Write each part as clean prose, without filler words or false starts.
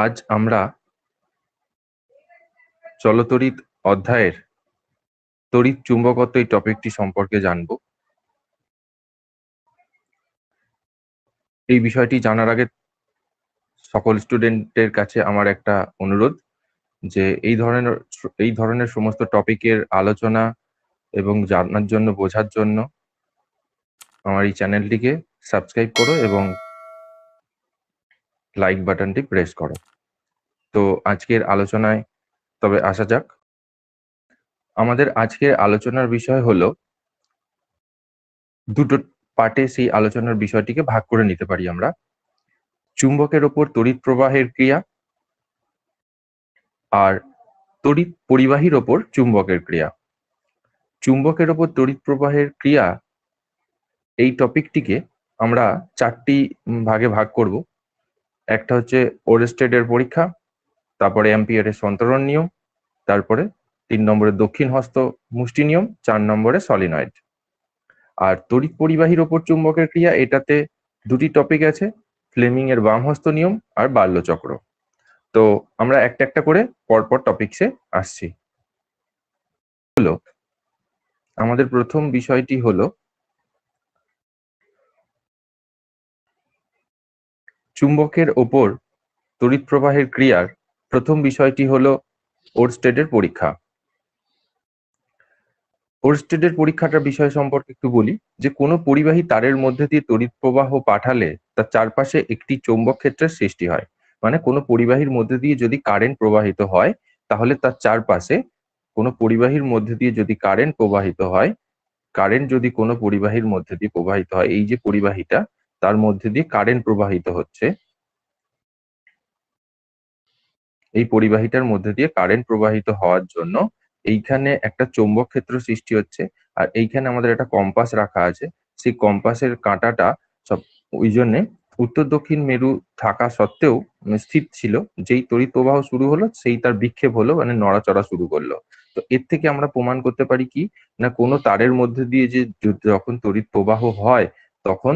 আজ আমরা চলতড়িৎ অধ্যায়ের তড়িৎ চুম্বকত্ব এই টপিকটি সম্পর্কে জানব। এই বিষয়টি জানার আগে সকল স্টুডেন্টের কাছে আমার একটা অনুরোধ যে এই ধরনের সমস্ত টপিকের আলোচনা এবং জানার জন্য, বোঝার জন্য আমার এই চ্যানেলটিকে সাবস্ক্রাইব করো এবং লাইক বাটনটি প্রেস করো। তো আজকের আলোচনায় তবে আসা যাক। আমাদের আজকের আলোচনার বিষয় হলো, দুটো পার্টে সেই আলোচনার বিষয়টিকে ভাগ করে নিতে পারি আমরা। চুম্বকের ওপর তড়িৎ প্রবাহের ক্রিয়া আর তড়িৎ পরিবাহীর ওপর চুম্বকের ক্রিয়া। চুম্বকের ওপর তড়িৎ প্রবাহের ক্রিয়া এই টপিকটিকে আমরা চারটি ভাগে ভাগ করব। একটা হচ্ছে ওরেস্টেডের পরীক্ষা, তারপরে অ্যাম্পিয়ারের সন্তরণ নিয়ম, তারপরে 3 নম্বরে দক্ষিণ হস্ত মুষ্টি নিয়ম, 4 নম্বরে সলিনয়েড। আর তড়িৎ পরিবাহীর ওপর চুম্বকের ক্রিয়া, এটাতে দুটি টপিক আছে, ফ্লেমিং এর বাম হস্ত নিয়ম আর বাল্যচক্র। তো আমরা একটা একটা করে পরপর টপিকসে আসছি। হলো আমাদের প্রথম বিষয়টি হলো চুম্বকের ওপর তড়িৎ প্রবাহের ক্রিয়ার প্রথম বিষয়টি হলো ওরস্টেডের পরীক্ষা। ওরস্টেডের পরীক্ষাটার বিষয় সম্পর্কে একটু বলি, যে কোনো পরিবাহী তারের মধ্যে দিয়ে তড়িৎ প্রবাহ পাঠালে তার চারপাশে একটি চৌম্বক ক্ষেত্রের সৃষ্টি হয়। মানে কোনো পরিবাহীর মধ্যে দিয়ে যদি কারেন্ট প্রবাহিত হয়, তাহলে তার চারপাশে কোনো পরিবাহীর মধ্যে দিয়ে যদি কারেন্ট প্রবাহিত হয়, কারেন্ট যদি কোনো পরিবাহীর মধ্যে দিয়ে প্রবাহিত হয়, এই যে পরিবাহীটা, তার মধ্যে দিয়ে কারেন্ট প্রবাহিত হচ্ছে, এই পরিবাহীটার মধ্যে দিয়ে কারেন্ট প্রবাহিত হওয়ার জন্য এইখানে একটা চৌম্বক ক্ষেত্র সৃষ্টি হচ্ছে। আর এইখানে আমাদের একটা কম্পাস রাখা আছে, সেই কম্পাসের কাঁটাটা সব ওই জন্যে উত্তর দক্ষিণ মেরু থাকা সত্ত্বেও স্থির ছিল। যেই তড়িৎ প্রবাহ শুরু হলো, সেই তার বিক্ষেপ হলো, মানে নড়াচড়া শুরু করলো। তো এর থেকে আমরা প্রমাণ করতে পারি কি না, কোনো তারের মধ্যে দিয়ে যে যখন তড়িৎ প্রবাহ হয়, তখন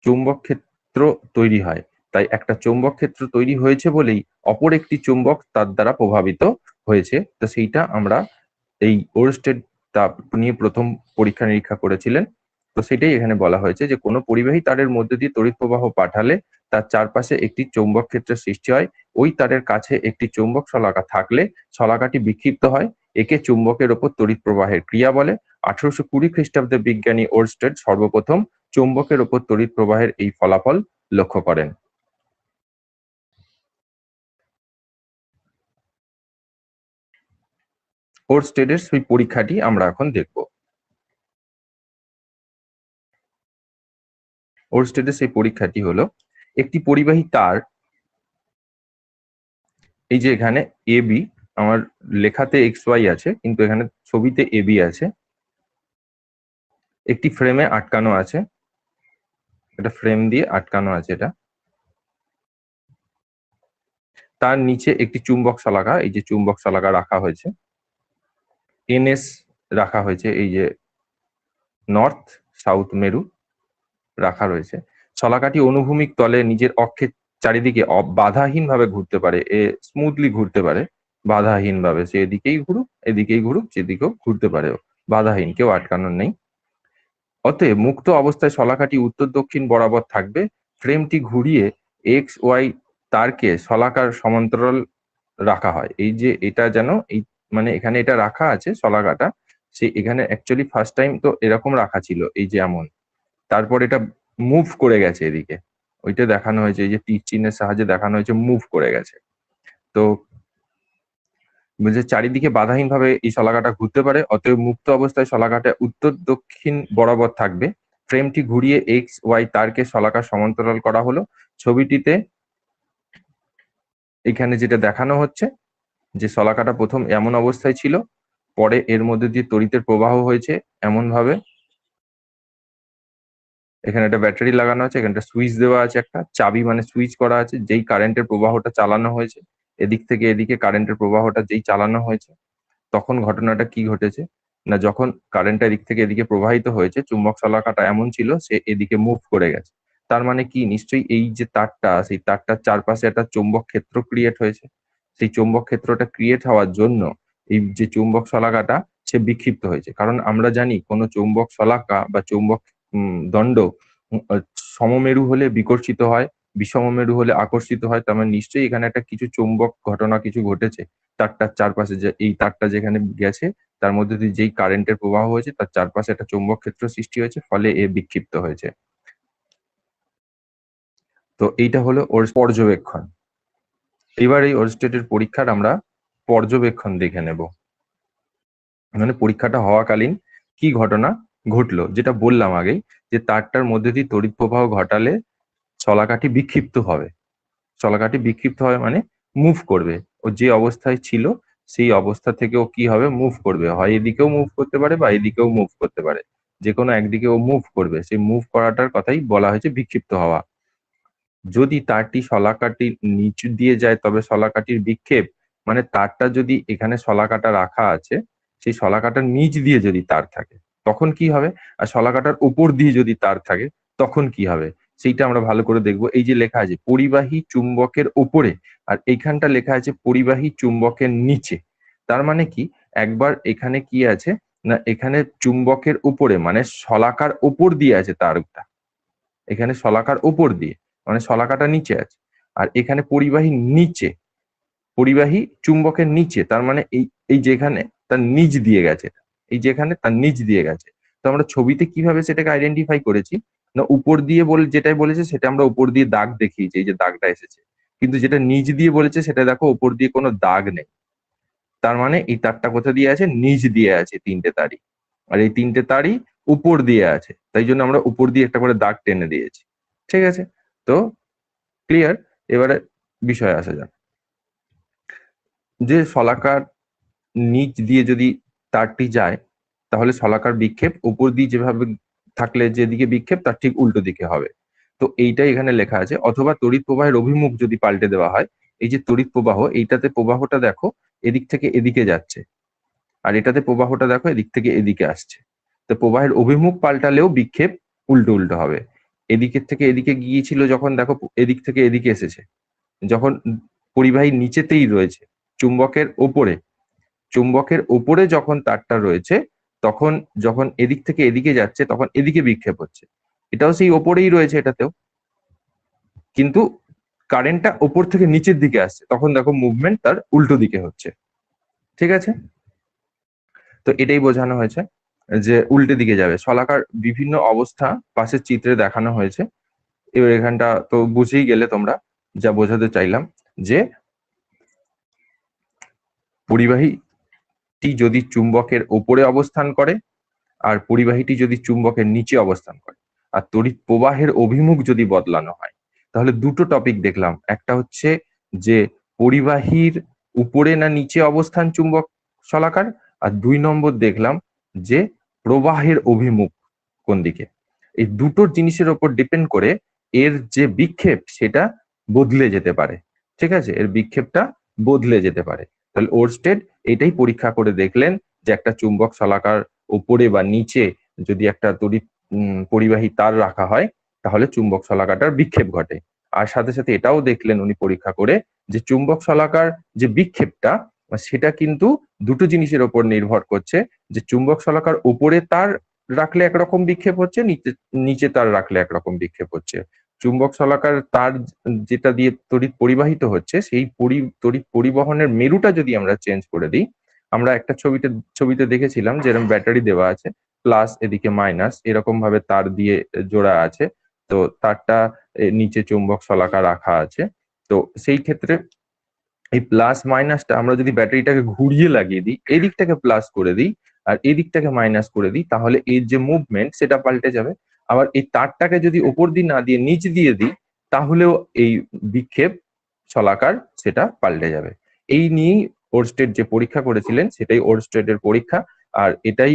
চৌম্বক ক্ষেত্র তৈরি হয়। তাই একটা চৌম্বক ক্ষেত্র তৈরি হয়েছে বলেই অপর একটি চুম্বক তার দ্বারা প্রভাবিত হয়েছে। তো সেইটা আমরা এই ওরস্টেড তা নিয়ে প্রথম পরীক্ষা নিরীক্ষা করেছিলেন। তো সেটাই এখানে বলা হয়েছে যে কোনো পরিবাহী তারের মধ্যে দিয়ে তড়িৎ প্রবাহ পাঠালে তার চারপাশে একটি চৌম্বক ক্ষেত্রের সৃষ্টি হয়। ওই তারের কাছে একটি চৌম্বক শলাকা থাকলে শলাকাটি বিক্ষিপ্ত হয়। একে চুম্বকের ওপর তড়িৎ প্রবাহের ক্রিয়া বলে। 1820 খ্রিস্টাব্দে বিজ্ঞানী ওরস্টেড সর্বপ্রথম চুম্বকের ওপর তড়িৎ প্রবাহের এই ফলাফল লক্ষ্য করেন। ওরস্টেডের সেই পরীক্ষাটি আমরা এখন দেখব। ওরস্টেডের সেই পরীক্ষাটি হলো, একটি পরিবাহী তার, এই যে এখানে এ বি, আমার লেখাতে এক্স ওয়াই আছে কিন্তু এখানে ছবিতে এ বি আছে, একটি ফ্রেমে আটকানো আছে, এটা ফ্রেম দিয়ে আটকানো আছে। এটা তার নিচে একটি চুম্বক শলাকা, এই যে চুম্বক শলাকা রাখা হয়েছে, এনএস রাখা হয়েছে, এই যে নর্থ সাউথ মেরু রাখা রয়েছে। শলাকাটি অনুভূমিক তলে নিজের অক্ষের চারিদিকে বাধাহীন ভাবে ঘুরতে পারে, স্মুথলি ঘুরতে পারে বাধাহীন ভাবে। সে এদিকেই ঘুরুক এদিকেই ঘুরুক, যেদিকেও ঘুরতে পারে, বাধাহীন, কেউ আটকানোর নেই। অতএব মুক্ত অবস্থায় শলাকাটি উত্তর দক্ষিণ বরাবর থাকবে। ফ্রেমটি ঘুরিয়ে এক্স ওয়াই তারকে শলাকার সমান্তরাল রাখা হয়। এই যে এটা যেন এই মানে এখানে এটা রাখা আছে শলাকাটা, সে এখানে অ্যাকচুয়ালি ফার্স্ট টাইম তো এরকম রাখা ছিল, এই যে এমন, তারপর এটা মুভ করে গেছে এদিকে, ওইটা দেখানো হয়েছে, এই যে তীর চিহ্নের সাহায্যে দেখানো হয়েছে মুভ করে গেছে। তো চারিদিকে বাধাহীন ভাবে এই শলাকাটা ঘুরতে পারে। অতএব মুক্ত অবস্থায় শলাকাটা উত্তর দক্ষিণ বরাবর থাকবে। ফ্রেমটি ঘুরিয়ে এক্স ওয়াই তারকে শলাকার সমান্তরাল করা হলো। ছবিটিতে এখানে যেটা দেখানো হচ্ছে, যে শলাকাটা প্রথম এমন অবস্থায় ছিল, পরে এর মধ্যে দিয়ে তড়িতের প্রবাহ হয়েছে এমন ভাবে। এখানে একটা ব্যাটারি লাগানো আছে, এখানে একটা সুইচ দেওয়া আছে, একটা চাবি মানে সুইচ করা আছে, যেই কারেন্টের প্রবাহটা চালানো হয়েছে এদিক থেকে এদিকে, কারেন্টের প্রবাহটা যেই চালানো হয়েছে, তখন ঘটনাটা কি ঘটেছে না, যখন কারেন্টটা এদিক থেকে এদিকে প্রবাহিত হয়েছে, চুম্বক শলাকাটা এমন ছিল, সে এদিকে মুভ করে গেছে। তার মানে কি, নিশ্চয়ই এই যে তারটা, সেই তারটার চারপাশে একটা চৌম্বক ক্ষেত্র ক্রিয়েট হয়েছে। সেই চৌম্বক ক্ষেত্রটা ক্রিয়েট হওয়ার জন্য এই যে চুম্বক শলাকাটা সে বিক্ষিপ্ত হয়েছে। কারণ আমরা জানি কোনো চৌম্বক শলাকা বা চৌম্বক দণ্ড সমমেরু হলে বিকর্ষিত হয়, বিষমমেরু হলে আকর্ষিত হয়। তার মানে নিশ্চয়ই এখানে একটা কিছু চৌম্বক ঘটনা কিছু ঘটেছে তারটার চারপাশে, যে এই তারটা যেখানে গেছে তার মধ্যে দিয়ে যেই কারেন্টের প্রবাহ হয়েছে তার চারপাশে একটা চৌম্বক ক্ষেত্র সৃষ্টি হয়েছে, ফলে এ বিক্ষিপ্ত হয়েছে। তো এইটা হলো ওর পর্যবেক্ষণ। এবার এই ওরস্টেটের পরীক্ষার আমরা পর্যবেক্ষণ দেখে নেব। মানে পরীক্ষাটা হওয়াকালীন কি ঘটনা ঘটলো, যেটা বললাম আগেই, যে তারটার মধ্যে দিয়ে তড়িৎ প্রবাহ ঘটালে শলাকাটি বিক্ষিপ্ত হবে। শলাকাটি বিক্ষিপ্ত হবে মানে মুভ করবে। ও যে অবস্থায় ছিল সেই অবস্থা থেকে ও কি হবে, মুভ করবে। হয় এদিকেও মুভ করতে পারে বা এদিকেও মুভ করতে পারে, যে কোনো একদিকে ও মুভ করবে। সেই মুভ করাটার কথাই বলা হয়েছে বিক্ষিপ্ত হওয়া। যদি তারটি শলাকাটির নিচ দিয়ে যায় তবে শলাকাটির বিক্ষেপ, মানে তারটা যদি এখানে শলাকাটা রাখা আছে, সেই শলাকাটার নিচ দিয়ে যদি তার থাকে তখন কি হবে, আর শলাকাটার উপর দিয়ে যদি তার থাকে তখন কি হবে, সেইটা আমরা ভালো করে দেখবো। এই যে লেখা আছে পরিবাহী চুম্বকের উপরে, আর এইখানটা লেখা আছে পরিবাহী চুম্বকের নিচে। তার মানে কি, একবার এখানে কি আছে না, এখানে চুম্বকের উপরে মানে শলাকার উপর দিয়ে আছে তারটা, এখানে শলাকার উপর দিয়ে মানে শলাকাটা নিচে আছে। আর এখানে পরিবাহী নিচে, পরিবাহী চুম্বকের নিচে, তার মানে এই এই যেখানে তার নিচ দিয়ে গেছে, এই যেখানে তার নিচ দিয়ে গেছে। তো আমরা ছবিতে কিভাবে সেটাকে আইডেন্টিফাই করেছি না, উপর দিয়ে বলে যেটাই বলেছে সেটা আমরা উপর দিয়ে দাগ দেখিয়েছি, এই যে দাগটা এসেছে। কিন্তু যেটা নিচ দিয়ে বলেছে সেটা দেখো উপর দিয়ে কোনো দাগ নেই। তার মানে এই তারটা কোথা দিয়ে আছে, নিচ দিয়ে আছে তিনটে তারই। আর এই তিনটে তারই উপর দিয়ে আছে, তাই জন্য আমরা উপর দিয়ে একটা করে দাগ টেনে দিয়েছি। ঠিক আছে, তো ক্লিয়ার। এবারে বিষয়ে আসা যাক, যে শলাকার নিচ দিয়ে যদি তারটি যায় তাহলে শলাকার বিক্ষেপ উপর দিয়ে যেভাবে থাকলে যেদিকে বিক্ষেপ তার ঠিক উল্টো দিকে হবে। তো এইটাই এখানে লেখা আছে। অথবা তড়িৎ প্রবাহের অভিমুখ যদি পাল্টে দেওয়া হয়, এই যে তড়িৎ প্রবাহ, এইটাতে প্রবাহটা দেখো এদিক থেকে এদিকে যাচ্ছে, আর এটাতে প্রবাহটা দেখো এদিক থেকে এদিকে আসছে। তো প্রবাহের অভিমুখ পাল্টালেও বিক্ষেপ উল্টো উল্টো হবে। এদিকের থেকে এদিকে গিয়েছিল যখন, দেখো এদিক থেকে এদিকে এসেছে। যখন পরিবাহী নিচেতেই রয়েছে, চুম্বকের ওপরে, চুম্বকের ওপরে যখন তারটা রয়েছে, তখন যখন এদিক থেকে এদিকে যাচ্ছে তখন এদিকে বিক্ষেপ হচ্ছে। এটাও সেই ওপরেই রয়েছে এটাতেও, কিন্তু কারেন্টটা ওপর থেকে নিচের দিকে আসছে, তখন দেখো মুভমেন্ট তার উল্টো দিকে হচ্ছে। ঠিক আছে, তো এটাই বোঝানো হয়েছে যে উল্টে দিকে যাবে। শলাকার বিভিন্ন অবস্থা পাশের চিত্রে দেখানো হয়েছে। এবার এখানটা তো বুঝেই গেলে তোমরা, যা বোঝাতে চাইলাম, যে পরিবাহীটি যদি চুম্বকের ওপরে অবস্থান করে আর পরিবাহীটি যদি চুম্বকের নিচে অবস্থান করে, আর তড়িৎ প্রবাহের অভিমুখ যদি বদলানো হয়, তাহলে দুটো টপিক দেখলাম। একটা হচ্ছে যে পরিবাহীর উপরে না নিচে অবস্থান চুম্বক শলাকার, আর 2 নম্বর দেখলাম যে প্রবাহের অভিমুখ কোন দিকে। এই দুটোর জিনিসের উপর ডিপেন্ড করে এর যে বিক্ষেপ সেটা বদলে যেতে পারে। ঠিক আছে, এর বিক্ষেপটা বদলে যেতে পারে। তাহলে ওরস্টেড এটাই পরীক্ষা করে দেখলেন যে একটা চুম্বক শলাকার উপরে বা নিচে যদি একটা তড়িৎ পরিবাহী তার রাখা হয় তাহলে চুম্বক শলাকাটার বিক্ষেপ ঘটে। আর সাথে সাথে এটাও দেখলেন উনি পরীক্ষা করে যে চুম্বক শলাকার যে বিক্ষেপটা সেটা কিন্তু দুটো জিনিসের উপর নির্ভর করছে, যে চুম্বক শলাকার উপরে তার রাখলে একরকম বিক্ষেপ হচ্ছে, নিচে নিচে তার রাখলে একরকম বিক্ষেপ হচ্ছে। চুম্বক শলাকার তার যেটা দিয়ে তড়িৎ পরিবাহিত হচ্ছে সেই তড়িৎ পরিবহনের মেরুটা যদি আমরা চেঞ্জ করে দিই, আমরা একটা ছবিতে দেখেছিলাম যেরকম ব্যাটারি দেওয়া আছে, প্লাস এদিকে মাইনাস এরকম ভাবে তার দিয়ে জোড়া আছে। তো তারটা নিচে চুম্বক শলাকা রাখা আছে। তো সেই ক্ষেত্রে এই প্লাস মাইনাসটা আমরা যদি ব্যাটারিটাকে ঘুরিয়ে লাগিয়ে দিই, এদিকটাকে প্লাস করে দিই আর এদিকটাকে মাইনাস করে দিই, তাহলে এর যে মুভমেন্ট সেটা পাল্টে যাবে। আবার এই তারটাকে যদি ওপর দিয়ে না দিয়ে নিচ দিয়ে দিই, তাহলেও এই বিক্ষেপ শলাকার সেটা পাল্টে যাবে। এই নিয়েই ওরস্টেড যে পরীক্ষা করেছিলেন সেটাই ওরস্টেডের পরীক্ষা। আর এটাই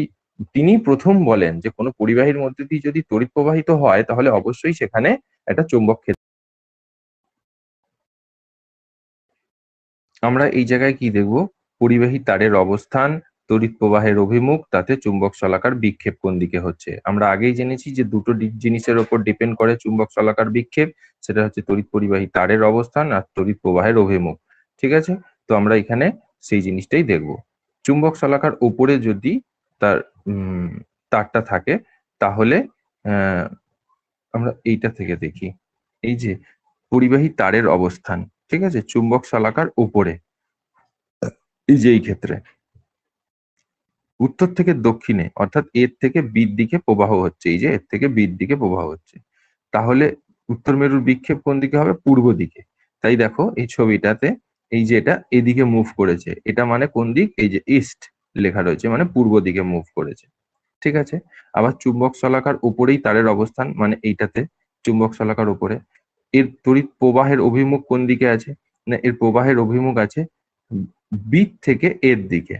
তিনি প্রথম বলেন যে কোনো পরিবাহীর মধ্যে দিয়ে যদি তড়িৎ প্রবাহিত হয় তাহলে অবশ্যই সেখানে একটা চুম্বক ক্ষেত্র। আমরা এই জায়গায় কি দেখব, পরিবাহী তারের অবস্থান, তড়িৎ প্রবাহের অভিমুখ, তাতে চুম্বক শলাকার বিক্ষেপ কোন দিকে হচ্ছে। আমরা আগেই জেনেছি যে দুটো জিনিসের উপর ডিপেন্ড করে চুম্বক শলাকার বিক্ষেপ, সেটা হচ্ছে তড়িৎ পরিবাহী তারের অবস্থান আর তড়িৎ প্রবাহের অভিমুখ। ঠিক আছে, তো আমরা এখানে সেই জিনিসটাই দেখব। চুম্বক শলাকার উপরে যদি তার তারটা থাকে, তাহলে আমরা এইটা থেকে দেখি, এই যে পরিবাহী তারের অবস্থান, ঠিক আছে, চুম্বক শলাকার উপরে, এই যে এই ক্ষেত্রে উত্তর থেকে দক্ষিণে অর্থাৎ এর থেকে বির দিকে প্রবাহ হচ্ছে, এই যে এর থেকে বির দিকে প্রবাহ হচ্ছে, তাহলে উত্তর মেরুর বিক্ষেপ কোন দিকে হবে? পূর্ব দিকে। তাই দেখো এই ছবিটাতে এই যে এটা এদিকে মুভ করেছে, এটা মানে কোন দিক? এই যে ইস্ট লেখা রয়েছে, মানে পূর্ব দিকে মুভ করেছে। ঠিক আছে, আবার চুম্বক শলাকার উপরেই তারের অবস্থান, মানে এইটাতে চুম্বক শলাকার উপরে। এর তড়িৎ প্রবাহের অভিমুখ কোন দিকে আছে? না, এর প্রবাহের অভিমুখ আছে বির থেকে এর দিকে।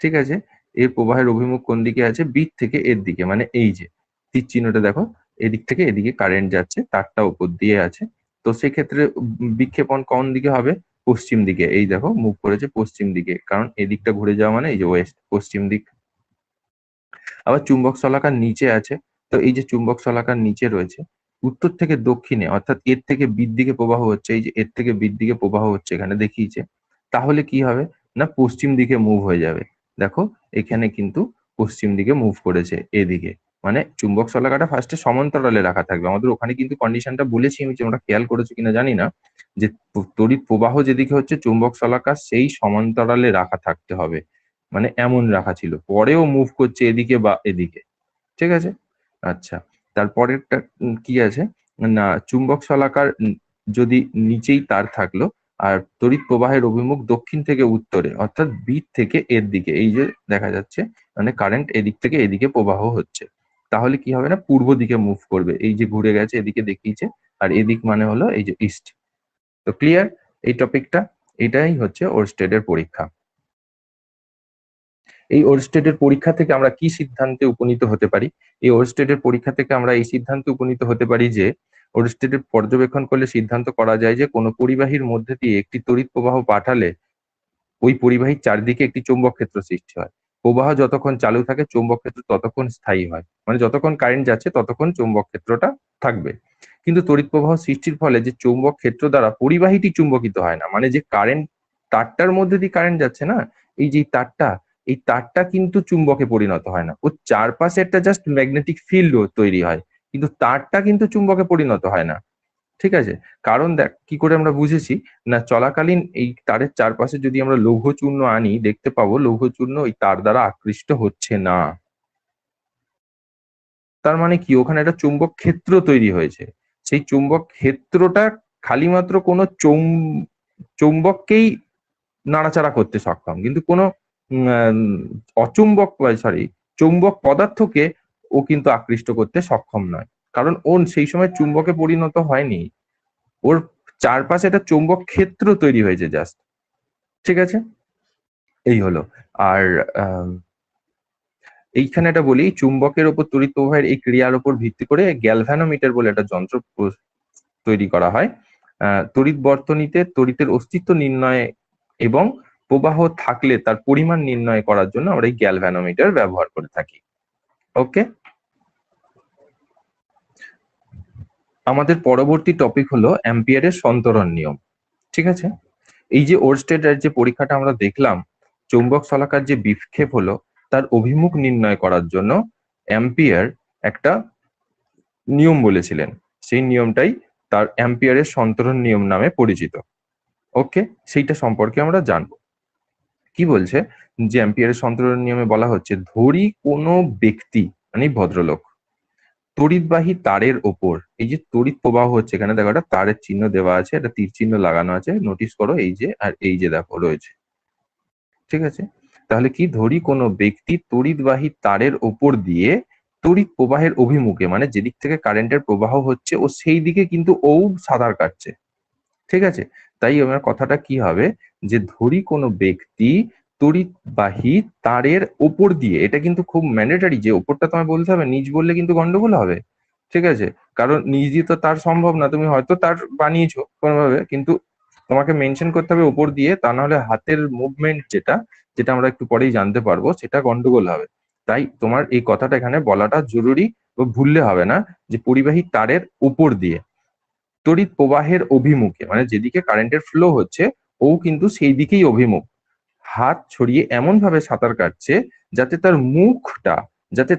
ঠিক আছে, এর প্রবাহের অভিমুখ কোন দিকে আছে? বির থেকে এর দিকে, মানে এই যে তীর চিহ্নটা দেখো, এদিক থেকে এদিকে কারেন্ট যাচ্ছে, তারটা উপর দিয়ে আছে। তো সেক্ষেত্রে বিক্ষেপণ কোন দিকে হবে? পশ্চিম দিকে। এই দেখো মুভ করেছে পশ্চিম দিকে, কারণ এদিকটা ঘুরে যাওয়া মানে এই যে ওয়েস্ট, পশ্চিম দিক। আবার চুম্বক শলাকার নিচে আছে, তো এই যে চুম্বক শলাকার নিচে রয়েছে, উত্তর থেকে দক্ষিণে অর্থাৎ এর থেকে বির দিকে প্রবাহ হচ্ছে, এই যে এর থেকে বির দিকে প্রবাহ হচ্ছে এখানে দেখিয়েছে, তাহলে কি হবে? না, পশ্চিম দিকে মুভ হয়ে যাবে। দেখো এখানে কিন্তু পশ্চিম দিকে মুভ করেছে এদিকে, মানে চুম্বক শলাকাটা ফার্স্টে সমান্তরালে রাখা থাকবে। আমাদের ওখানে কিন্তু কন্ডিশনটা বলেছি আমি, তোমরা খেয়াল করেছো কিনা জানি না, যে তড়িৎ প্রবাহ যেদিকে হচ্ছে চুম্বক শলাকা সেই সমান্তরালে রাখা থাকতে হবে, মানে এমন রাখা ছিল, পরেও মুভ করছে এদিকে বা এদিকে। ঠিক আছে, আচ্ছা, তারপরেরটা কি আছে? না, চুম্বক শলাকার যদি নিচেই তার থাকলো, আর তড়িৎ প্রবাহের অভিমুখ দক্ষিণ থেকে উত্তরে অর্থাৎ বির থেকে এর দিকে, এই যে দেখা যাচ্ছে, মানে কারেন্ট এদিক থেকে এদিকে প্রবাহ হচ্ছে, তাহলে কি হবে? না, পূর্ব দিকে মুভ করবে, এই যে ঘুরে গেছে এদিকে দেখিয়েছে, আর এদিক মানে হলো এই যে ইস্ট। তো ক্লিয়ার এই টপিকটা? এটাই হচ্ছে ওরস্টেডের পরীক্ষা। এই ওরস্টেডের পরীক্ষা থেকে আমরা কি সিদ্ধান্তে উপনীত হতে পারি? এই ওরস্টেডের পরীক্ষা থেকে আমরা এই সিদ্ধান্তে উপনীত হতে পারি যে ওরস্টেডের পর্যবেক্ষণ করলে সিদ্ধান্ত করা যায় যে কোনো পরিবাহীর মধ্যে দিয়ে একটি তড়িৎ প্রবাহ পাঠালে ওই পরিবাহীর চারদিকে একটি চৌম্বক ক্ষেত্র সৃষ্টি হয়। প্রবাহ যতক্ষণ চালু থাকে চৌম্বক ক্ষেত্র ততক্ষণ স্থায়ী হয়, মানে যতক্ষণ কারেন্ট যাচ্ছে ততক্ষণ চৌম্বক ক্ষেত্রটা থাকবে। কিন্তু তড়িৎ প্রবাহ সৃষ্টির ফলে যে চৌম্বক ক্ষেত্র দ্বারা পরিবাহীটি চুম্বকিত হয় না, মানে যে কারেন্ট তারটার মধ্যে দিয়ে কারেন্ট যাচ্ছে না, এই যে তারটা, এই তারটা কিন্তু চুম্বকে পরিণত হয় না, ওর চারপাশে একটা জাস্ট ম্যাগনেটিক ফিল্ড তৈরি হয়, কিন্তু তারটা কিন্তু চুম্বকে পরিণত হয় না। ঠিক আছে, কারণ দেখ কি করে আমরা বুঝেছি, না চলাকালীন এই তারের চারপাশে যদি আমরা লৌহ চূর্ণ আনি, দেখতে পাবো লৌহ চূর্ণ ওই তার দ্বারা আকৃষ্ট হচ্ছে না। তার মানে কি? ওখানে একটা চুম্বক ক্ষেত্র তৈরি হয়েছে, সেই চুম্বক ক্ষেত্রটা খালি মাত্র কোনো চৌম্বককেই নাড়াচাড়া করতে সক্ষম, কিন্তু কোনো অচুম্বক, সরি, চৌম্বক পদার্থকে ও কিন্তু আকৃষ্ট করতে সক্ষম নয়, কারণ ও সেই সময় চুম্বকে পরিণত হয়নি, ওর চারপাশে একটা চৌম্বক ক্ষেত্র তৈরি হয়েছে জাস্ট। ঠিক আছে, এই হলো। আর এইখানে এটা বলি, চুম্বকের উপর তড়িৎ প্রবাহের এই ক্রিয়ার উপর ভিত্তি করে গ্যালভ্যানোমিটার বলে একটা যন্ত্র তৈরি করা হয়। তড়িৎ বর্তনীতে তড়িতের অস্তিত্ব নির্ণয় এবং প্রবাহ থাকলে তার পরিমাণ নির্ণয় করার জন্য আমরা এই গ্যালভ্যানোমিটার ব্যবহার করে থাকি। ওকে, আমাদের পরবর্তী টপিক হলো অ্যাম্পিয়ারের সন্তরণ নিয়ম। ঠিক আছে, এই যে ওরস্টেডের যে পরীক্ষাটা আমরা দেখলাম, চৌম্বক শলাকার যে বিক্ষেপ হলো তার অভিমুখ নির্ণয় করার জন্য অ্যাম্পিয়ার একটা নিয়ম বলেছিলেন, সেই নিয়মটাই তার অ্যাম্পিয়ারের সন্তরণ নিয়ম নামে পরিচিত। ওকে, সেইটা সম্পর্কে আমরা জানবো। কি বলছে, যে অ্যাম্পিয়ারের সন্তরণ নিয়মে বলা হচ্ছে, ধরি কোনো ব্যক্তি, মানে ভদ্রলোক, তড়িৎবাহী তারের ওপর, এই যে তড়িৎ প্রবাহ হচ্ছে, এখানে দেখো একটা তারের চিহ্ন দেওয়া আছে, একটা তীর চিহ্ন লাগানো আছে, নোটিস করো, এই যে আর এই যে দেখো রয়েছে। ঠিক আছে, তাহলে কি, ধরি কোনো ব্যক্তি তড়িৎবাহী তারের ওপর দিয়ে তড়িৎ প্রবাহের অভিমুখে, মানে যেদিক থেকে কারেন্টের প্রবাহ হচ্ছে ও সেই দিকে কিন্তু ও সাঁতার কাটছে। ঠিক আছে, তাই আমার কথাটা কি হবে, যে ধরি কোনো ব্যক্তি তড়িৎবাহী তারের ওপর দিয়ে, এটা কিন্তু খুব ম্যান্ডেটারি, যে ওপরটা তোমায় বলতে হবে, নিচ বললে কিন্তু গন্ডগোল হবে। ঠিক আছে, কারণ নিচ দিয়ে তো তার সম্ভব না, তুমি হয়তো তার বানিয়েছো কোনোভাবে, কিন্তু তোমাকে মেনশন করতে হবে উপর দিয়ে, তা না হলে হাতের মুভমেন্ট যেটা যেটা আমরা একটু পরেই জানতে পারবো সেটা গন্ডগোল হবে। তাই তোমার এই কথাটা এখানে বলাটা জরুরি, ও ভুললে হবে না যে পরিবাহী তারের উপর দিয়ে তড়িৎ প্রবাহের অভিমুখে, মানে যেদিকে কারেন্টের ফ্লো হচ্ছে ও কিন্তু সেই দিকেই অভিমুখ, হাত ছড়িয়ে এমন ভাবে সাঁতার কাটছে যাতে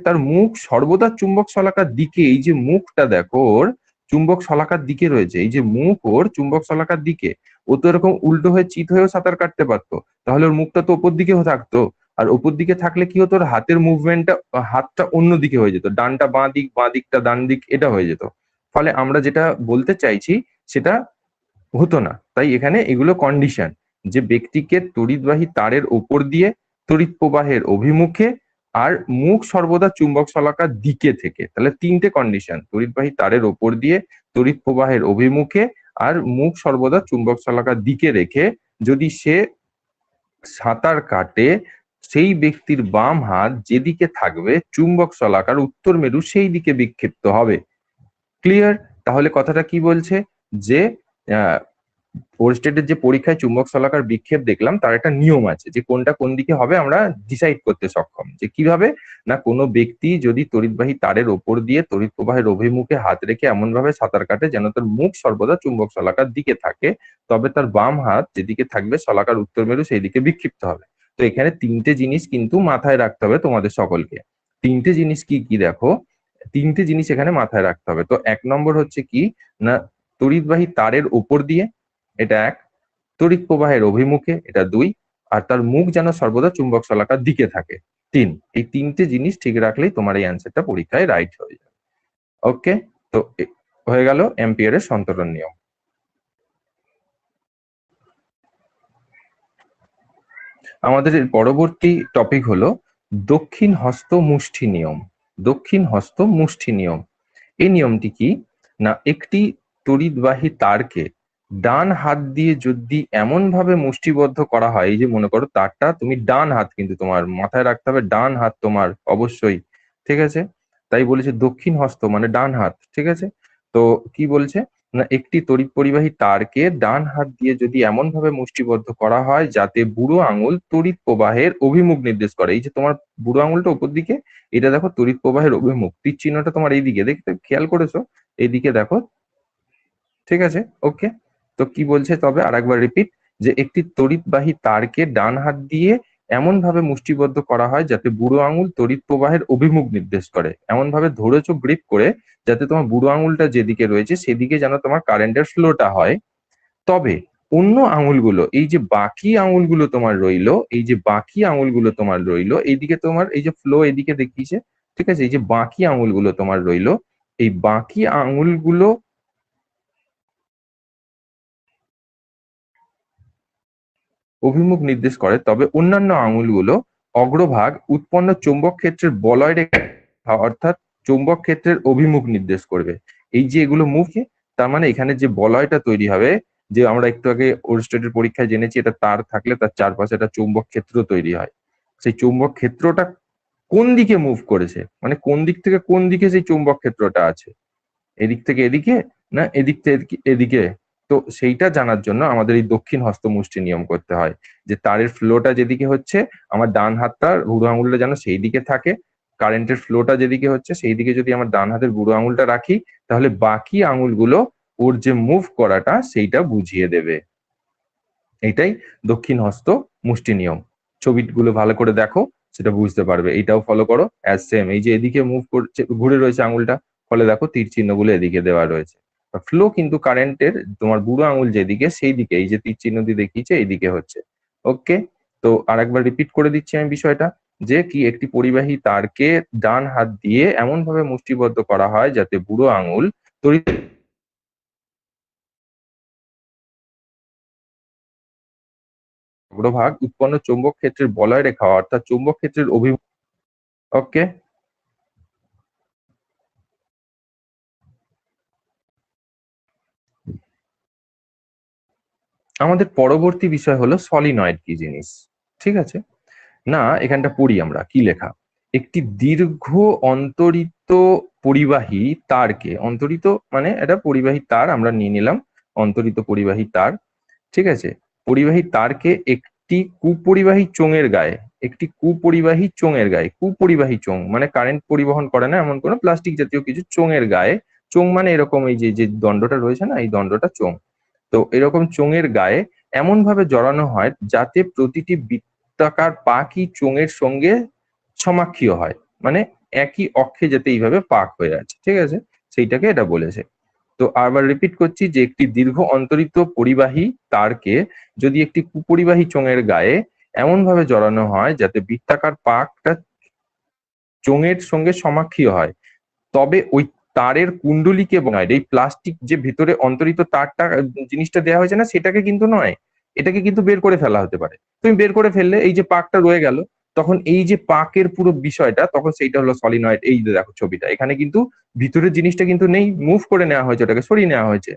তার মুখ সর্বদা চুম্বক শলাকার দিকে, এই যে মুখটা দেখো ওর চুম্বক শলাকার দিকে রয়েছে, এই যে মুখ ওর চুম্বক শলাকার দিকে। ও তো এরকম উল্টো হয়ে চিত হয়েও সাঁতার কাটতে পারতো, তাহলে ওর মুখটা তো ওপর দিকেও থাকতো। আর ওপর দিকে থাকলে কি হতো, ওর হাতের মুভমেন্টটা, হাতটা অন্য দিকে হয়ে যেত, ডানটা বাঁ দিক, বাঁ দিকটা ডান দিক, এটা হয়ে যেত। ফলে আমরা যেটা বলতে চাইছি সেটা হতো না। তাই এখানে এগুলো কন্ডিশন, যে ব্যক্তিকে তড়িৎবাহী তারের ওপর দিয়ে তড়িৎ প্রবাহের অভিমুখে আর মুখ সর্বদা চুম্বক শলাকার দিকে থেকে, তাহলে তিনটে কন্ডিশন, তড়িৎবাহী তারের ওপর দিয়ে তড়িৎ প্রবাহের অভিমুখে আর মুখ সর্বদা চুম্বক শলাকার দিকে রেখে যদি সে সাঁতার কাটে, সেই ব্যক্তির বাম হাত যেদিকে থাকবে চুম্বক শলাকার উত্তর মেরু সেই দিকে বিক্ষিপ্ত হবে। ক্লিয়ার? তাহলে কথাটা কি বলছে, যে ফোর্থ স্টেটের যে পরীক্ষায় চুম্বক শলাকার বিক্ষেপ দেখলাম তার একটা নিয়ম আছে, যে কোনটা কোন দিকে হবে আমরা ডিসাইড করতে সক্ষম। যে কিভাবে, না কোনো ব্যক্তি যদি তড়িৎবাহী তারের ওপর দিয়ে তড়িৎ প্রবাহের অভিমুখে হাত রেখে এমন ভাবে সাঁতার কাটে যেন তার মুখ সর্বদা চুম্বক শলাকার দিকে থাকে, তবে তার বাম হাত যেদিকে থাকবে শলাকার উত্তর মেরু সেই দিকে বিক্ষিপ্ত হবে। তো এখানে তিনটে জিনিস কিন্তু মাথায় রাখতে হবে তোমাদের সকলকে। তিনটে জিনিস কি কি দেখো, তিনটে জিনিস এখানে মাথায় রাখতে হবে। তো এক নম্বর হচ্ছে কি, না তড়িৎবাহী তারের ওপর দিয়ে, এটা এক, তড়িৎ প্রবাহের অভিমুখে, এটা দুই, আর তার মুখ যেন সর্বদা চুম্বক শলাকার দিকে থাকে, তিন। এই তিনটে জিনিস ঠিক রাখলেই তোমার এই অ্যান্সারটা পরীক্ষায় রাইট হয়ে যাবে। ওকে, তো হয়ে গেল অ্যাম্পিয়ারের সন্তরণ নিয়ম। আমাদের পরবর্তী টপিক হলো দক্ষিণ হস্ত মুষ্টি নিয়ম। দক্ষিণ হস্ত মুষ্টি নিয়ম, এই নিয়মটি কি, না একটি তড়িৎবাহী তারকে ডান হাত দিয়ে যদি এমন ভাবে মুষ্টিবদ্ধ করা হয়, এই যে মনে করো তারটা, তুমি ডান হাত, কিন্তু তোমার মাথায় রাখতে হবে ডান হাত তোমার অবশ্যই, ঠিক আছে? তাই বলেছে দক্ষিণ হস্ত মানে ডান হাত, ঠিক আছে? তো কি বলছে, না একটি তড়িৎ পরিবাহী তারকে ডান হাত দিয়ে যদি এমন ভাবে মুষ্টিবদ্ধ করা হয় যাতে বুড়ো আঙুল তড়িৎ প্রবাহের অভিমুখ নির্দেশ করে, এই যে তোমার বুড়ো আঙুলটা উপর দিকে, এটা দেখো তড়িৎ প্রবাহের অভিমুখ, তীর চিহ্নটা তোমার এইদিকে, দেখতে খেয়াল করেছো? এইদিকে দেখো, ঠিক আছে? ওকে, তো কি বলছে তবে আরেকবার রিপিট, যে একটি তড়িৎবাহী তারকে ডান হাত দিয়ে এমন ভাবে মুষ্টিবদ্ধ করা হয় যাতে বুড়ো আঙুল তড়িৎ প্রবাহের অভিমুখ নির্দেশ করে, এমন ভাবে ধরেছো গ্রিপ করে যাতে তোমার বুড়ো আঙুলটা যেদিকে রয়েছে সেদিকে যেন তোমার কারেন্টের ফ্লোটা হয়। তবে অন্য আঙুলগুলো, এই যে বাকি আঙুলগুলো তোমার রইলো, এই যে বাকি আঙুলগুলো তোমার রইলো এইদিকে, তোমার এই যে ফ্লো এদিকে দেখিয়েছে, ঠিক আছে? এই যে বাকি আঙুলগুলো তোমার রইলো, এই বাকি আঙুলগুলো অভিমুখ নির্দেশ করে, তবে অন্যান্য আঙুলগুলো অগ্রভাগ উৎপন্ন চৌম্বক ক্ষেত্রের বলয় রেখা, অর্থাৎ চৌম্বক ক্ষেত্রের অভিমুখ নির্দেশ করবে। এই যে এগুলো মুভ, তার মানে এখানে যে বলয়টা তৈরি হবে, যে আমরা একটু আগে ওরস্টেটের পরীক্ষায় জেনেছি এটা তার থাকলে তার চারপাশে একটা চৌম্বক ক্ষেত্র তৈরি হয়, সেই চৌম্বক ক্ষেত্রটা কোন দিকে মুভ করেছে, মানে কোন দিক থেকে কোন দিকে সেই চৌম্বক ক্ষেত্রটা আছে, এদিক থেকে এদিকে না এদিক থেকে এদিকে। তো সেইটা জানার জন্য আমাদের এই দক্ষিণ হস্ত মুষ্টি নিয়ম করতে হয়, যে তারের ফ্লোটা যেদিকে হচ্ছে আমার ডান হাতটা বুড়ো আঙুলটা যেন সেই দিকে থাকে, কারেন্টের ফ্লোটা যেদিকে হচ্ছে সেই দিকে যদি আমার ডান হাতের বুড়ো আঙুলটা রাখি, তাহলে বাকি আঙুলগুলো ওর যে মুভ করাটা সেইটা বুঝিয়ে দেবে। এইটাই দক্ষিণ হস্ত মুষ্টি নিয়ম। ছবিগুলো ভালো করে দেখো, সেটা বুঝতে পারবে। এইটাও ফলো করো অ্যাজ সেম, এই যে এদিকে মুভ করছে ঘুরে রয়েছে আঙুলটা, ফলে দেখো তীর চিহ্নগুলো এদিকে দেওয়া রয়েছে। ফ্লো কিন্তু কারেন্টের তোমার বুড়ো আঙুল যেদিকে সেই দিকে, এই যে তীর চিহ্ন দিয়ে দেখিয়েছে এইদিকে হচ্ছে। ওকে, তো আরেকবার রিপিট করে দিচ্ছি আমি বিষয়টা, যে কি একটি পরিবাহী তারকে ডান হাত দিয়ে এমন ভাবে মুষ্টিবদ্ধ করা হয় যাতে বুড়ো আঙুল তড়িৎ অগ্রভাগ উৎপন্ন চৌম্বক ক্ষেত্রের বলয় রেখা অর্থাৎ চৌম্বক ক্ষেত্রের অভিমুখ। ওকে, আমাদের পরবর্তী বিষয় হলো সলিনয়েড কি জিনিস, ঠিক আছে? না এখানটা পড়ি আমরা কি লেখা, একটি দীর্ঘ অন্তরিত পরিবাহী তারকে, অন্তরিত মানে এটা পরিবাহী তার আমরা নিয়ে নিলাম, অন্তরিত পরিবাহী তার, ঠিক আছে? পরিবাহী তারকে একটি কুপরিবাহী চোঙের গায়ে, একটি কুপরিবাহী চোঙের গায়ে, কুপরিবাহী চোঙ মানে কারেন্ট পরিবহন করে না এমন কোনো প্লাস্টিক জাতীয় কিছু চোঙের গায়ে, চোঙ মানে এরকম এই যে যে দণ্ডটা রয়েছে না, এই দণ্ডটা চোঙ। তো এরকম চোঙের গায়ে এমন ভাবে জড়ানো হয় যাতে প্রতিটি বৃত্তাকার পাকই চোঙের সঙ্গে সমাক্ষীয় হয়, মানে একই অক্ষে যাতে এইভাবে পাক হয়ে আছে, ঠিক আছে? সেইটাকে এটা বলেছে। তো আবার রিপিট করছি যে একটি দীর্ঘ অন্তরিত পরিবাহী তারকে যদি একটি কুপরিবাহী চোঙের গায়ে এমন ভাবে জড়ানো হয় যাতে বৃত্তাকার পাকটা চোঙের সঙ্গে সমাক্ষীয় হয়, তবে ওই তারের কুণ্ডলীকে নয়, এই প্লাস্টিক যে ভিতরে অন্তরিত তারটা জিনিসটা দেওয়া হয়েছে না সেটাকে কিন্তু নয়, এটাকে কিন্তু বের করে ফেলা হতে পারে। তুমি বের করে ফেললে এই যে পাকটা রয়ে গেল, তখন এই যে পাকের পুরো বিষয়টা তখন সেইটা হলো সলিনয়েড। এই যে দেখো ছবিটা, এখানে কিন্তু ভিতরের জিনিসটা কিন্তু নেই, মুভ করে নেওয়া হয়েছে, ওটাকে সরিয়ে নেওয়া হয়েছে।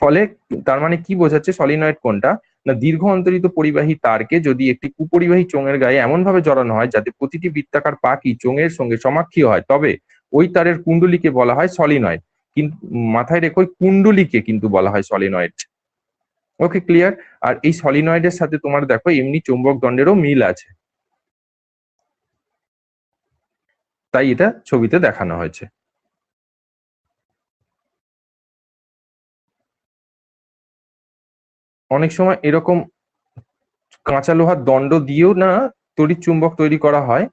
ফলে তার মানে কি বোঝাচ্ছে সলিনয়েড কোনটা, না দীর্ঘ অন্তরিত পরিবাহী তারকে যদি একটি কুপরিবাহী চোঙের গায়ে এমন ভাবে জড়ানো হয় যাতে প্রতিটি বৃত্তাকার পাকই চোঙের সঙ্গে সমাক্ষীয় হয়, তবে ওই তারের কুণ্ডলীকে বলা হয় সলিনয়েড। কিন্তু মাথায় রেখো ওই কুণ্ডলীকে কিন্তু বলা হয় সলিনয়েড। ওকে, ক্লিয়ার? আর এই সলিনয়েডের সাথে তোমার দেখো এমনি চৌম্বক দণ্ডেরও মিল আছে, তাই এটা ছবিতে দেখানো হয়েছে। অনেক সময় এরকম কাঁচা লোহার দণ্ড দিয়েও না তড়িৎ চুম্বক তৈরি করা হয়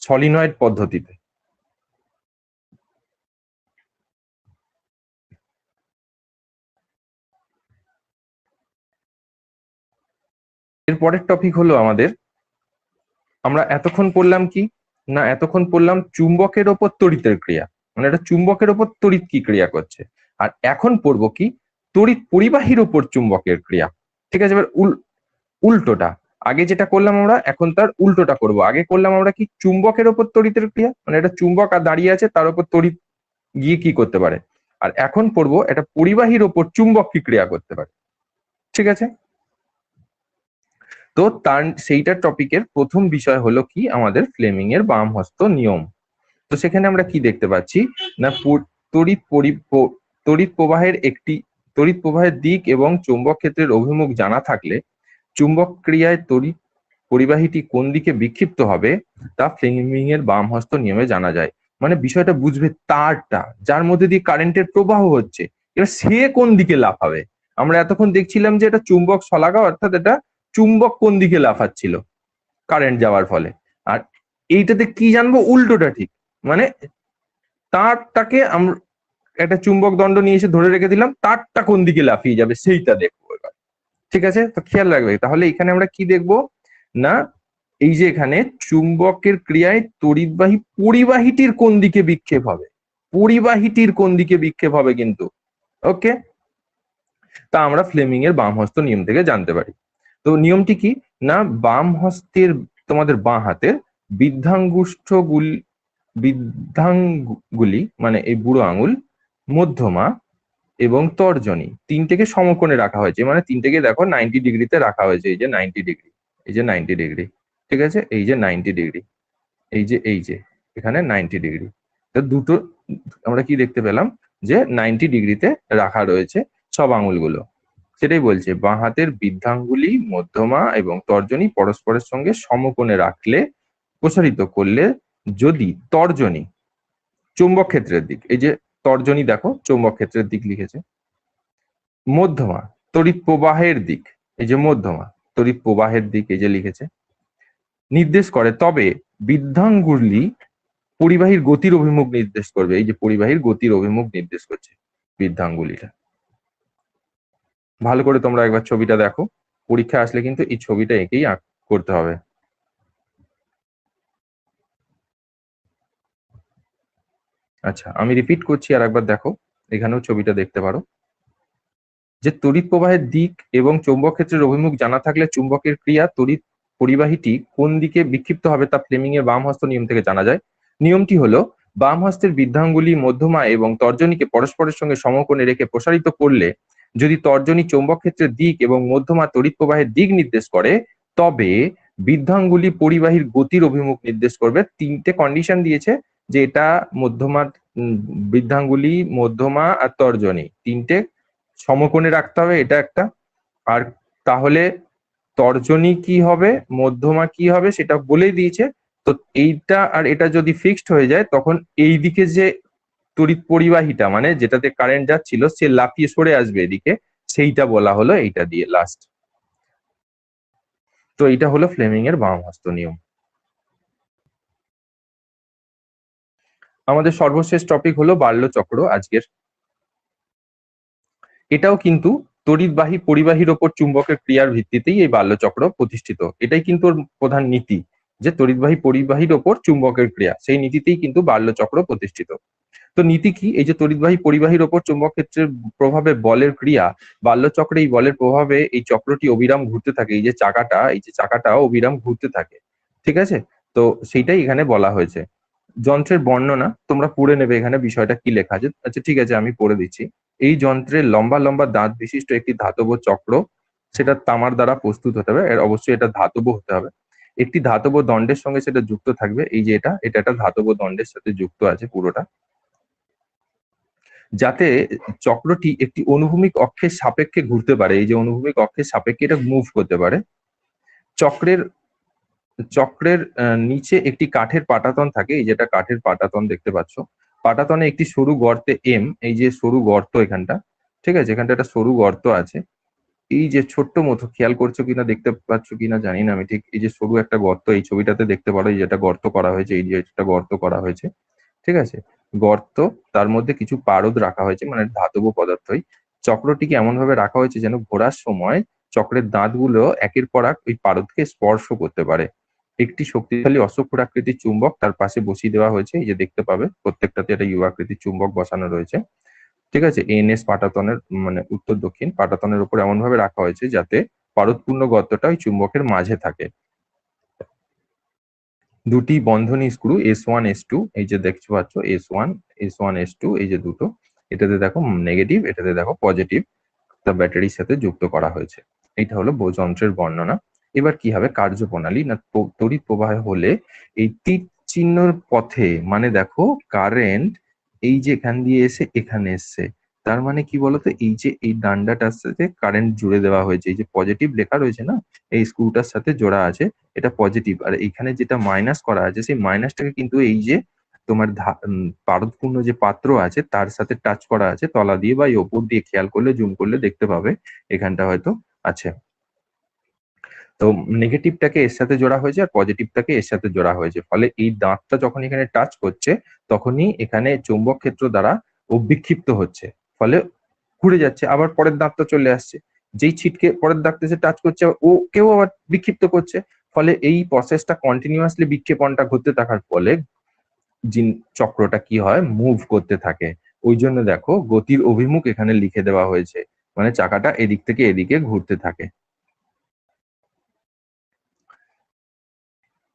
সলিনয়েড পদ্ধতিতে। এর পরের টপিক হলো আমাদের, আমরা এতক্ষণ পড়লাম কি, না এতক্ষণ পড়লাম চুম্বকের ওপর তড়িতের ক্রিয়া, মানে এটা চুম্বকের ওপর তড়িৎ কি ক্রিয়া করছে। আর এখন পড়বো কি, তড়িৎ পরিবাহীর ওপর চুম্বকের ক্রিয়া। ঠিক আছে, এবার উল্টোটা, আগে যেটা করলাম আমরা এখন তার উল্টোটা করব। আগে করলাম আমরা কি চুম্বকের ওপর তড়িতের ক্রিয়া, মানে এটা চুম্বক আর দাঁড়িয়ে আছে তার উপর তড়িৎ গিয়ে কি করতে পারে। আর এখন পড়বো এটা পরিবাহীর ওপর চুম্বক কি ক্রিয়া করতে পারে। ঠিক আছে, তো তার সেইটার টপিকের প্রথম বিষয় হলো কি আমাদের ফ্লেমিং এর বাম হস্ত নিয়ম। তো সেখানে আমরা কি দেখতে পাচ্ছি, না তড়িৎ তড়িৎ প্রবাহের একটি তড়িৎ প্রবাহের দিক এবং চৌম্বক ক্ষেত্রের অভিমুখ জানা থাকলে চুম্বক ক্রিয়ায় তড়িৎ পরিবাহীটি কোন দিকে বিক্ষিপ্ত হবে তা ফ্লেমিং এর বাম হস্ত নিয়মে জানা যায়। মানে বিষয়টা বুঝবে, তারটা যার মধ্যে দিয়ে কারেন্টের প্রবাহ হচ্ছে, এবার সে কোন দিকে লাফাবে। আমরা এতক্ষণ দেখছিলাম যে এটা চুম্বক শলাকা, অর্থাৎ এটা চুম্বক কোন দিকে লাফাচ্ছিল কারেন্ট যাওয়ার ফলে। আর এইটাতে কি জানবো, উল্টোটা ঠিক, মানে তারটাকে আমরা একটা চুম্বক দণ্ড নিয়ে এসে ধরে রেখে দিলাম, তারটা কোন দিকে লাফিয়ে যাবে সেইটা দেখবো এবার। ঠিক আছে, তো খেয়াল রাখবে। তাহলে এখানে আমরা কি দেখবো, না এই যে এখানে চুম্বকের ক্রিয়ায় তড়িৎবাহী পরিবাহীটির কোন দিকে বিক্ষেপ হবে, পরিবাহীটির কোন দিকে বিক্ষেপ হবে কিন্তু। ওকে, তা আমরা ফ্লেমিং এর বাম হস্ত নিয়ম থেকে জানতে পারি। তো নিয়মটি কি, না বাম হস্তের তোমাদের বাঁ হাতের বৃদ্ধাঙ্গুলি মানে এই বুড়ো আঙুল, মধ্যমা এবং তর্জনী তিনটেকে সমকোণে রাখা হয়েছে, মানে তিনটেকে দেখো 90 ডিগ্রিতে রাখা হয়েছে, এই যে 90 ডিগ্রি, এই যে 90 ডিগ্রি, ঠিক আছে, এই যে 90 ডিগ্রি, এই যে এখানে 90 ডিগ্রি। তো দুটো আমরা কি দেখতে পেলাম, যে 90 ডিগ্রিতে রাখা রয়েছে সব আঙুলগুলো। সেটাই বলছে, বাঁ হাতের বৃদ্ধাঙ্গুলি, মধ্যমা এবং তর্জনী পরস্পরের সঙ্গে সমকোণে রাখলে, প্রসারিত করলে যদি তর্জনী চুম্বক ক্ষেত্রের দিক, এই যে তর্জনী দেখো চুম্বক ক্ষেত্রের দিক লিখেছে, মধ্যমা তড়িৎ প্রবাহের দিক, এই যে মধ্যমা তড়িৎ প্রবাহের দিক এই যে লিখেছে, নির্দেশ করে, তবে বৃদ্ধাঙ্গুলি পরিবাহীর গতির অভিমুখ নির্দেশ করবে। এই যে পরিবাহীর গতির অভিমুখ নির্দেশ করছে বৃদ্ধাঙ্গুলিটা। ভালো করে তোমরা একবার ছবিটা দেখো, পরীক্ষা আসলে কিন্তু এই ছবিটা এঁকেই করতে হবে। আচ্ছা, আমি রিপিট করছি আর একবার দেখো, এখানেও ছবিটা দেখতে পারো, যে তড়িৎ প্রবাহের দিক এবং চৌম্বক ক্ষেত্রের অভিমুখ জানা থাকলে চুম্বকের ক্রিয়া তড়িৎ পরিবাহীটি কোন দিকে বিক্ষিপ্ত হবে তা ফ্লেমিং এর বাম হস্ত নিয়ম থেকে জানা যায়। নিয়মটি হলো, বাম হস্তের বৃদ্ধাঙ্গুলি, মধ্যমা এবং তর্জনীকে পরস্পরের সঙ্গে সমকোণে রেখে প্রসারিত করলে যদি তর্জনী চৌম্বক ক্ষেত্রের দিক এবং মধ্যমা তড়িৎ প্রবাহের দিক নির্দেশ করে, তবে বৃদ্ধাঙ্গুলি পরিবাহীর গতির অভিমুখ নির্দেশ করবে। তিনটে কন্ডিশন দিয়েছে, যে এটা মধ্যমা, বৃদ্ধাঙ্গুলি, মধ্যমা আর তর্জনী তিনটে সমকোণে রাখতে হবে, এটা একটা। আর তাহলে তর্জনী কি হবে, মধ্যমা কি হবে সেটা বলেই দিয়েছে। তো এইটা আর এটা যদি ফিক্সড হয়ে যায়, তখন এই দিকে যে তড়িৎ পরিবাহীটা মানে যেটাতে কারেন্ট যাচ্ছিল সে লাফিয়ে সরে আসবে এদিকে, সেইটা বলা হলো এইটা দিয়ে লাস্ট। তো এইটা হলো ফ্লেমিং এর বাম হস্ত নিয়ম। আমাদের সর্বশেষ টপিক হলো বার্লো-চক্র আজকের। এটাও কিন্তু তড়িৎবাহী পরিবাহীর ওপর চুম্বকের ক্রিয়ার ভিত্তিতেই এই বার্লো-চক্র প্রতিষ্ঠিত। এটাই কিন্তু ওর প্রধান নীতি, যে তড়িৎবাহী পরিবাহীর ওপর চুম্বকের ক্রিয়া, সেই নীতিতেই কিন্তু বার্লো-চক্র প্রতিষ্ঠিত। তো নীতি কি? এই যে তড়িৎবাহী পরিবাহীর ওপর চুম্বক ক্ষেত্রের প্রভাবে বলের ক্রিয়া, বার্লো-চক্রে এই বলের প্রভাবে এই চক্রটি অবিরাম ঘুরতে থাকে। এই যে চাকাটা অবিরাম ঘুরতে থাকে, ঠিক আছে? তো সেইটাই এখানে বলা হয়েছে। যন্ত্রের বর্ণনা তোমরা পড়ে নেবে, এখানে বিষয়টা কি লেখা আছে। আচ্ছা ঠিক আছে, আমি পড়ে দিচ্ছি। এই যন্ত্রের লম্বা লম্বা দাঁত বিশিষ্ট একটি ধাতব চক্র, সেটা তামার দ্বারা প্রস্তুত হতে হবে, এর অবশ্যই এটা ধাতব হতে হবে। একটি ধাতব দণ্ডের সঙ্গে সেটা যুক্ত থাকবে। এই যে এটা এটা একটা ধাতব দণ্ডের সাথে যুক্ত আছে পুরোটা, যাতে চক্রটি একটি অনুভূমিক অক্ষের সাপেক্ষে ঘুরতে পারে। এই যে অনুভূমিক অক্ষের সাপেক্ষে এটা মুভ করতে পারে। চক্রের চক্রের নিচে একটি কাঠের পাটাতন থাকে। এই যেটা কাঠের পাটাতন দেখতে পাচ্ছ, পাটাতনে একটি সরু গর্তে এম, এই যে সরু গর্ত এখানটা, ঠিক আছে, এখানটা একটা সরু গর্ত আছে। এই যে ছোট্ট মতো, খেয়াল করছো কিনা দেখতে পাচ্ছ কিনা জানি না আমি ঠিক, এই যে সরু একটা গর্ত এই ছবিটাতে দেখতে পারো, এই যেটা গর্ত করা হয়েছে, এই যে একটা গর্ত করা হয়েছে, ঠিক আছে, গর্ত, তার মধ্যে কিছু পারদ রাখা হয়েছে, মানে ধাতব পদার্থই। চক্রটিকে এমন ভাবে রাখা হয়েছে যেন ঘোরার সময় চক্রের দাঁতগুলো একের পর এক ওই পারদকে স্পর্শ করতে পারে। একটি শক্তিশালী অশ্বক্ষুরাকৃতির চুম্বক তার পাশে বসিয়ে দেওয়া হয়েছে, এই যে দেখতে পাবে প্রত্যেকটাতে একটা ইউ আকৃতির চুম্বক বসানো রয়েছে, ঠিক আছে। এনএস পাটাতনের মানে উত্তর দক্ষিণ পাটাতনের উপর এমন ভাবে রাখা হয়েছে যাতে পারদপূর্ণ গর্তটা ওই চুম্বকের মাঝে থাকে। দুটি বন্ধনী স্ক্রু S1 S2, এই যে দেখতে পাচ্ছ S1 S2, এই যে দুটো, এটাতে দেখো নেগেটিভ, এটাতে দেখো পজিটিভ, তা ব্যাটারির সাথে যুক্ত করা হয়েছে। এটা হলো যন্ত্রের বর্ণনা। এবার কি হবে কার্যপ্রণালী, না তড়িৎ প্রবাহ হলে এই তীর চিহ্নর পথে, মানে দেখো কারেন্ট এই যে এখান দিয়ে এসে এখানে এসছে, তার মানে কি বলতো, এই যে এই ডান্ডাটার সাথে কারেন্ট জুড়ে দেওয়া হয়েছে, এই যে পজিটিভ লেখা রয়েছে না, এই স্ক্রুটার সাথে জোড়া আছে, এটা পজিটিভ। আর এখানে যেটা মাইনাস করা আছে সেই মাইনাসটাকে কিন্তু এই যে তোমার পারদপূর্ণ যে পাত্র আছে তার সাথে টাচ করা আছে তলা দিয়ে বা এই ওপর দিয়ে, খেয়াল করলে জুম করলে দেখতে পাবে এখানটা হয়তো আছে। তো নেগেটিভটাকে এর সাথে জোড়া হয়েছে আর পজিটিভটাকে এর সাথে জোড়া হয়েছে, ফলে এই দাঁতটা যখন এখানে টাচ করছে তখনই এখানে চৌম্বক ক্ষেত্র দ্বারা ও বিক্ষিপ্ত হচ্ছে, ফলে ঘুরে যাচ্ছে, আবার পরের দাঁতটা চলে আসছে, যেই ছিটকে পরের দাঁতটা এসে টাচ করছে ও কেউ আবার বিক্ষিপ্ত করছে, ফলে এই প্রসেসটা কন্টিনিউয়াসলি বিক্ষেপণটা ঘটতে থাকার ফলে চক্রটা কি হয়, মুভ করতে থাকে। ওই জন্য দেখো গতির অভিমুখ এখানে লিখে দেওয়া হয়েছে, মানে চাকাটা এদিক থেকে এদিকে ঘুরতে থাকে।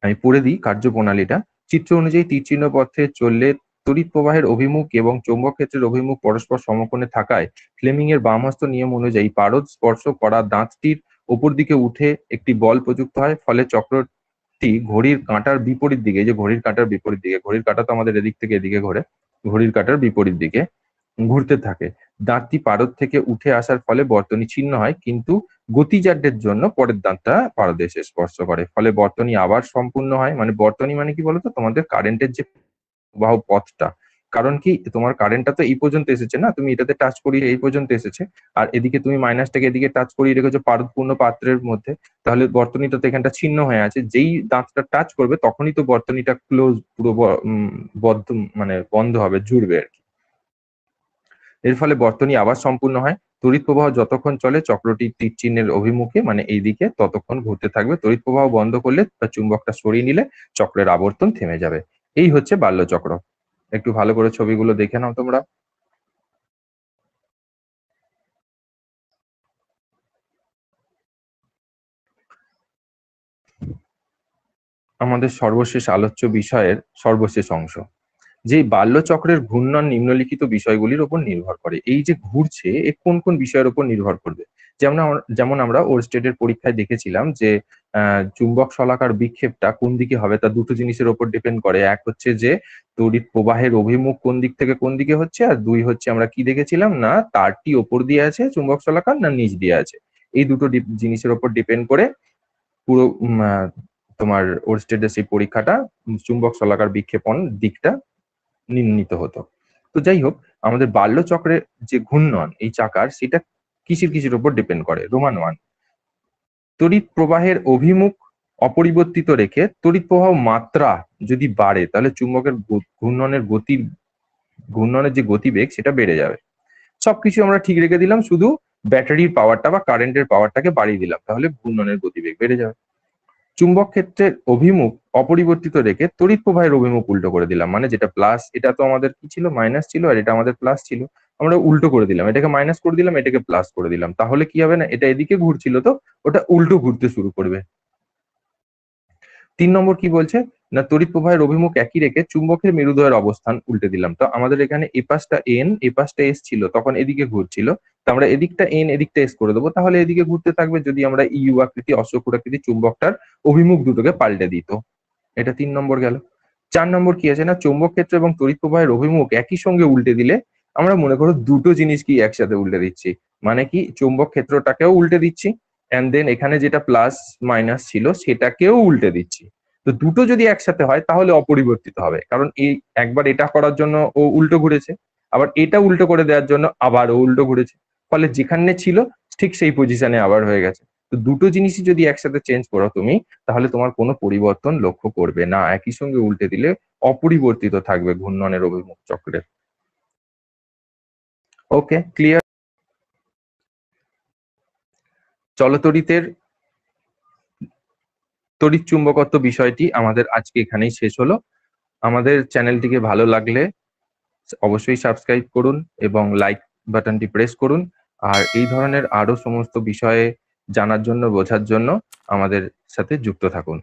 আমি পড়ে দিই কার্যপ্রণালীটা। চিত্র অনুযায়ী তীরচিহ্ন পথে চললে তড়িৎ প্রবাহের অভিমুখ এবং চৌম্বক ক্ষেত্রের অভিমুখ পরস্পর সমকোণে থাকায় ফ্লেমিং এর বামহস্ত নিয়ম অনুযায়ী পারদ স্পর্শ করা দাঁতটির ওপর দিকে উঠে একটি বল প্রযুক্ত হয়, ফলে চক্রটি ঘড়ির কাঁটার বিপরীত দিকে, এই যে ঘড়ির কাঁটার বিপরীত দিকে, ঘড়ির কাঁটা তো আমাদের এদিক থেকে এদিকে ঘোরে, ঘড়ির কাঁটার বিপরীত দিকে ঘুরতে থাকে। দাঁতটি পারদ থেকে উঠে আসার ফলে বর্তনী ছিন্ন হয়, কিন্তু গতিজাড্যের জন্য পরের দাঁতটা পারদে এসে স্পর্শ করে, ফলে বর্তনী আবার সম্পূর্ণ হয়। মানে বর্তনী মানে কি বলতো, তোমাদের কারেন্টের যে প্রবাহ পথটা, কারণ কি তোমার কারেন্টটা তো এই পর্যন্ত এসেছে না, তুমি এটাতে টাচ করিয়ে এই পর্যন্ত এসেছে, আর এদিকে তুমি মাইনাসটাকে এদিকে টাচ করিয়ে রেখেছো পারদপূর্ণ পাত্রের মধ্যে, তাহলে বর্তনীটা তো এখানটা ছিন্ন হয়ে আছে, যেই দাঁতটা টাচ করবে তখনই তো বর্তনীটা ক্লোজ পুরো বদ্ধ, মানে বন্ধ হবে, জুড়বে আর কি। এর ফলে বর্তনী আবার সম্পূর্ণ হয়। তড়িৎ প্রবাহ যতক্ষণ চলে চক্রটি তীর চিহ্নের অভিমুখে মানে এইদিকে ততক্ষণ ঘুরতে থাকবে। তড়িৎ প্রবাহ বন্ধ করলে বা চুম্বকটা সরিয়ে নিলে চক্রের আবর্তন থেমে যাবে। এই হচ্ছে বাল্য চক্র। একটু ভালো করে ছবিগুলো দেখে নাও তোমরা। আমাদের সর্বশেষ আলোচ্য বিষয়ের সর্বশেষ অংশ, যে বাল্যচক্রের ঘূর্ণন নিম্নলিখিত বিষয়গুলির উপর নির্ভর করে। এই যে ঘুরছে এ কোন কোন বিষয়ের উপর নির্ভর করবে, যেমন আমরা ওরস্টেডের পরীক্ষায় দেখেছিলাম যে চুম্বক শলাকার বিক্ষেপটা কোন দিকে হবে তা দুটো জিনিসের উপর ডিপেন্ড করে। এক হচ্ছে যে তড়িৎ প্রবাহের অভিমুখ কোন দিক থেকে কোন দিকে হচ্ছে, আর দুই হচ্ছে আমরা কি দেখেছিলাম না তারটি ওপর দিয়ে আছে চুম্বক শলাকার না নিচ দিয়ে আছে। এই দুটো জিনিসের উপর ডিপেন্ড করে পুরো তোমার ওরস্টেডের সেই পরীক্ষাটা চুম্বক শলাকার বিক্ষেপণ দিকটা নির্ণীত হতো। তো যাই হোক, আমাদের বাল্যচক্রের যে ঘূর্ণন এই চাকার, সেটা কিসের উপর ডিপেন্ড করে? রোমান 1, তড়িৎ প্রবাহের অভিমুখ অপরিবর্তিত রেখে তড়িৎ প্রবাহ মাত্রা যদি বাড়ে, তাহলে চুম্বকের ঘূর্ণনের যে গতিবেগ সেটা বেড়ে যাবে। সবকিছু আমরা ঠিক রেখে দিলাম, শুধু ব্যাটারির পাওয়ারটা বা কারেন্টের পাওয়ারটাকে বাড়িয়ে দিলাম, তাহলে ঘূর্ণনের গতিবেগ বেড়ে যাবে। চুম্বক ক্ষেত্রের অভিমুখ অপরিবর্তিত রেখে তড়িৎ প্রবাহের অভিমুখ উল্টো করে দিলাম, মানে যেটা প্লাস, এটা তো আমাদের কি ছিল? মাইনাস ছিল, আর এটা আমাদের প্লাস ছিল। আমরা উল্টো করে দিলাম, এটাকে মাইনাস করে দিলাম, এটাকে প্লাস করে দিলাম। তাহলে কি হবে না, এটা এদিকে ঘুরছিল, তো ওটা উল্টো ঘুরতে শুরু করবে। 3 নম্বর কি বলছে না, তড়িৎ প্রবাহের অভিমুখ একই রেখে চুম্বকের মেরুদয়ের অবস্থান উল্টে দিলাম। তো আমাদের এখানে এ পাশটা এন, এ পাশটা এস ছিল, তখন এদিকে ঘুরছিল, তো আমরা এদিকটা এন, এদিকটা এস করে দেবো, তাহলে এদিকে ঘুরতে থাকবে। যদি আমরা ইউ আকৃতি, অশ্বক্ষুরাকৃতি চুম্বকটার অভিমুখ দুটোকে পাল্টে দিত। এটা 3 নম্বর গেল। 4 নম্বর কি আছে না, চৌম্বক ক্ষেত্র এবং তড়িৎ প্রবাহের অভিমুখ একই সঙ্গে উল্টে দিলে, আমরা মনে করো দুটো জিনিস কি একসাথে উল্টে দিচ্ছি, মানে কি চৌম্বক ক্ষেত্রটাকেও উল্টে দিচ্ছি, এন্ড দেন এখানে যেটা প্লাস মাইনাস ছিল সেটাকেও উল্টে দিচ্ছি। তো দুটো যদি একসাথে হয় তাহলে অপরিবর্তিত হবে, কারণ এই একবার এটা করার জন্য ও উল্টো ঘুরেছে, আবার এটা উল্টো করে দেওয়ার জন্য আবার ও উল্টো ঘুরেছে, ফলে যেখানে ছিল ঠিক সেই পজিশনে আবার হয়ে গেছে। তো দুটো জিনিসই যদি একসাথে চেঞ্জ করো তুমি, তাহলে তোমার কোনো পরিবর্তন লক্ষ্য করবে না, একই সঙ্গে উল্টে দিলে অপরিবর্তিত থাকবে ঘূর্ণনের অভিমুখ চক্রের। ওকে, ক্লিয়ার? চলতড়িতের তড়িৎ চুম্বকত্ব বিষয়টি আমাদের আজকে এখানেই শেষ হলো। আমাদের চ্যানেলটিকে ভালো লাগলে অবশ্যই সাবস্ক্রাইব করুন এবং লাইক বাটনটি প্রেস করুন। আর এই ধরনের আরো সমস্ত বিষয়ে জানার জন্য, বোঝার জন্য আমাদের সাথে যুক্ত থাকুন।